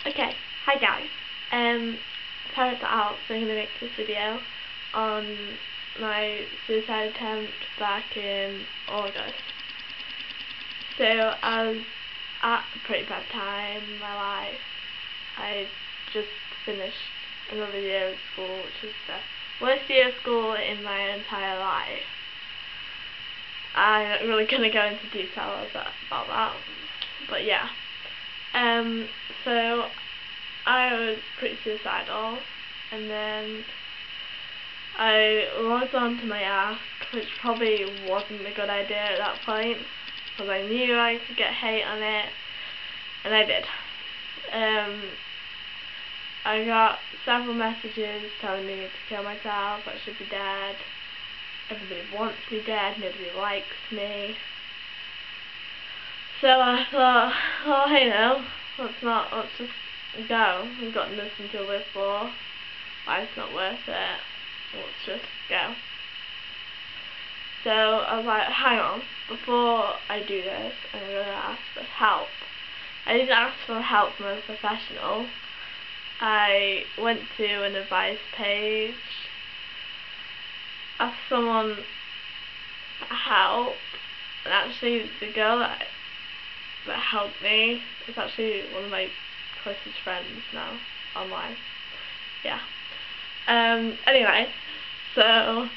Okay, hi guys. Parents are out, so I'm gonna make this video on my suicide attempt back in August. So I was at a pretty bad time in my life. I just finished another year of school, which is the worst year of school in my entire life. I'm not really gonna go into detail about that, but yeah. So I was pretty suicidal, and then I logged on to my Ask, which probably wasn't a good idea at that point, because I knew I could get hate on it, and I did. I got several messages telling me to kill myself, I should be dead, everybody wants me dead, nobody likes me. So I thought, oh hey no, let's just go. We've got nothing to live for. Life's not worth it. Let's just go. So I was like, hang on, before I do this, I'm going to ask for help. I didn't ask for help from a professional. I went to an advice page, asked someone for help, and actually the girl that helped me is actually one of my closest friends now online. Yeah. Anyway, so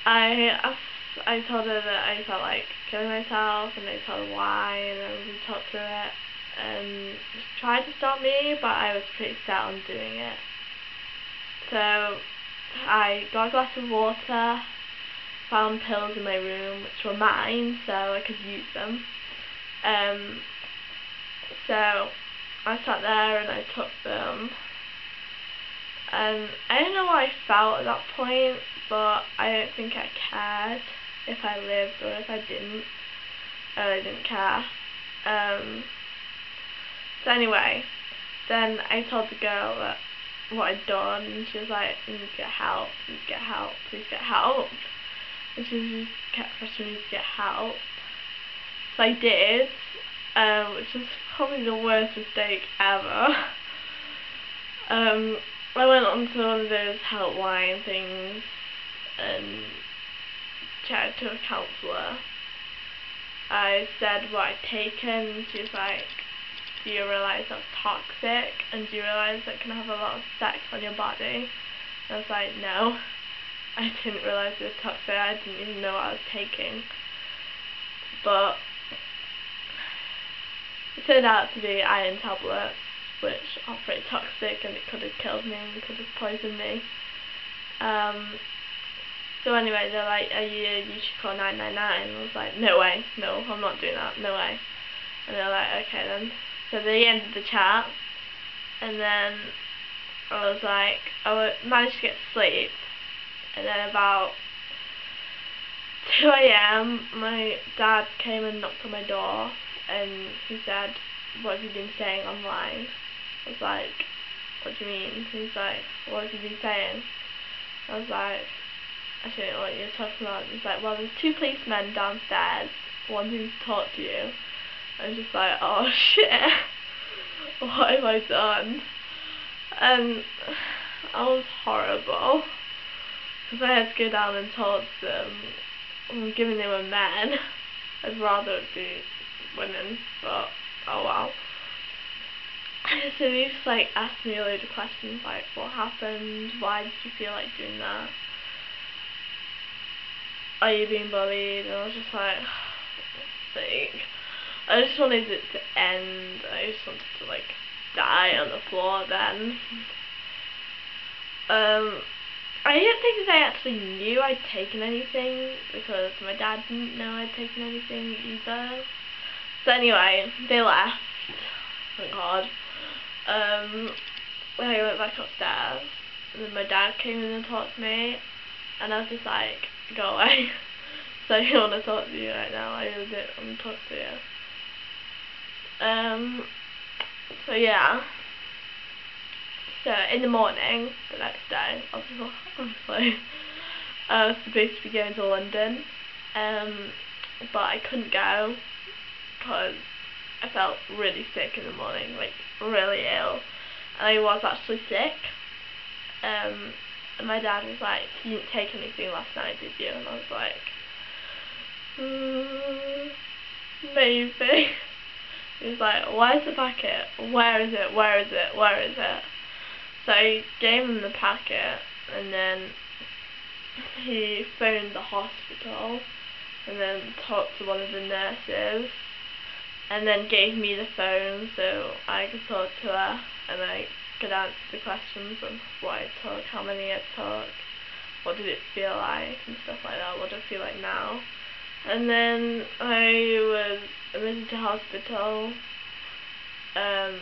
I told her that I felt like killing myself, and I told her why, and then we talked through it, and she tried to stop me, but I was pretty set on doing it. So I got a glass of water, found pills in my room, which were mine, so I could use them. So I sat there and I took them, and I don't know what I felt at that point, but I don't think I cared if I lived or if I didn't. I really didn't care. So anyway, then I told the girl that what I'd done, and she was like, you need to get help, you need to get help, please get help. And she just kept pressing me to get help. So I did, which was probably the worst mistake ever. I went onto one of those helpline things and chatted to a counsellor. I said what I'd taken, and she was like, do you realise that's toxic, and do you realise that can have a lot of effects on your body? And I was like, no, I didn't realise it was toxic, I didn't even know what I was taking. But it turned out to be iron tablets, which are pretty toxic, and it could have killed me and could have poisoned me. So anyway, they're like, you should call 999. I was like, no way, no, I'm not doing that, no way. And they're like, okay then. So they ended the chat, and then I was like, I managed to get to sleep, and then about 2 AM my dad came and knocked on my door, and he said, what have you been saying online? I was like, what do you mean? He's like, what have you been saying? I was like, I don't know what you're talking about. He's like, well, there's 2 policemen downstairs wanting to talk to you. I was just like, oh shit, what have I done? And I was horrible, because I had to go down and talk to them. Given they were men, I'd rather it be women, but oh well. So they just like asked me a load of questions like, what happened, why did you feel like doing that, are you being bullied? And I was just like, I just wanted it to end. I just wanted to like die on the floor then. I don't think they actually knew I'd taken anything, because my dad didn't know I'd taken anything either. So anyway, they left, thank God. I went back upstairs, and then my dad came in and talked to me, and I was just like, go away. So I don't want to talk to you right now, I really don't want to talk to you. So yeah. So in the morning, the next day, obviously, I was supposed to be going to London, but I couldn't go because I felt really sick in the morning, like really ill. and I was actually sick. And my dad was like, "You didn't take anything last night, did you?" And I was like, maybe. He was like, "Where's the packet? Where is it? Where is it? Where is it?" So I gave him the packet, and then he phoned the hospital, and then talked to one of the nurses, and then gave me the phone so I could talk to her, and I could answer the questions of what I took, how many I took, what did it feel like, and stuff like that, what do I feel like now. And then I was admitted to hospital, and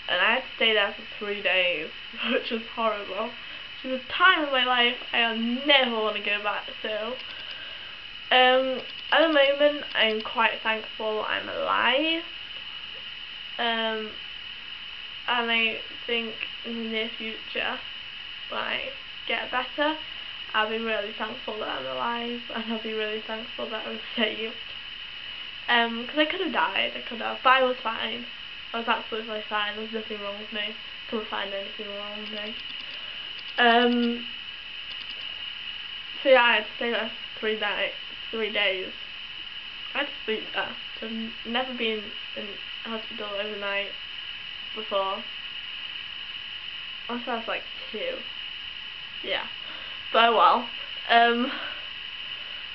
I had to stay there for 3 days, which was horrible. It was a time in my life I'll never want to go back to. At the moment, I'm quite thankful I'm alive. And I think in the near future, when I get better, I'll be really thankful that I'm alive, and I'll be really thankful that I was saved. Because I could have died, but I was fine. I was absolutely fine. There was nothing wrong with me. Couldn't find anything wrong with me. So yeah, I had to stay there for 3 days. I had to sleep there. So I've never been in hospital overnight before. I was like 2. Yeah. But oh well.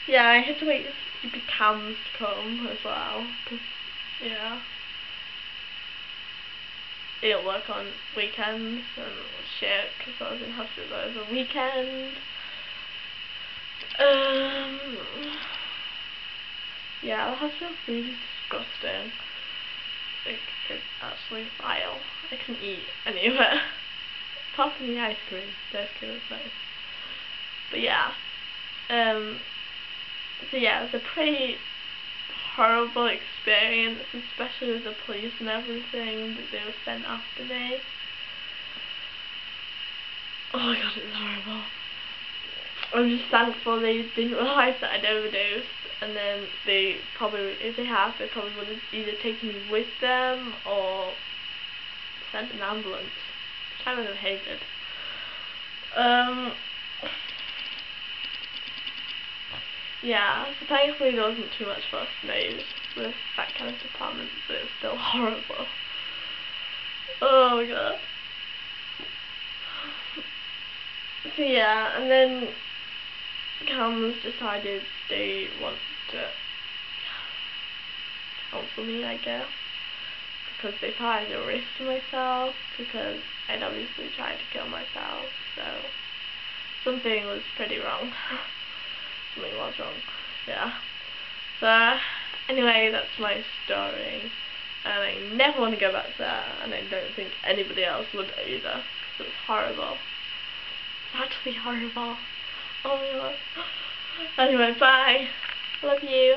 Yeah, I had to wait for stupid cams to come as well. Cause, yeah. It didn't work on weekends and shit because I was in hospital over the weekend. Yeah, the hospital food is disgusting. Like, it's actually vile. I couldn't eat any of it. Apart from the ice cream. The ice cream was nice. But yeah. So yeah, it was a pretty horrible experience, especially with the police and everything that they were sent after me. Oh my god, it was horrible. I'm just thankful they didn't realise that I'd overdosed, and then they probably, if they had, they probably would have either taken me with them or sent an ambulance, which I would have hated. Yeah, so thankfully there wasn't too much fuss made with that kind of department, but it was still horrible. Oh my god. So yeah, and then CAMS decided they want to counsel me, I guess, because they thought I had a risk to myself, because I'd obviously tried to kill myself, so something was pretty wrong. Something was wrong, yeah. So anyway, that's my story, and I never want to go back to that, and I don't think anybody else would either, because it was horrible. It's actually horrible. Oh my god. Anyway, bye. Love you.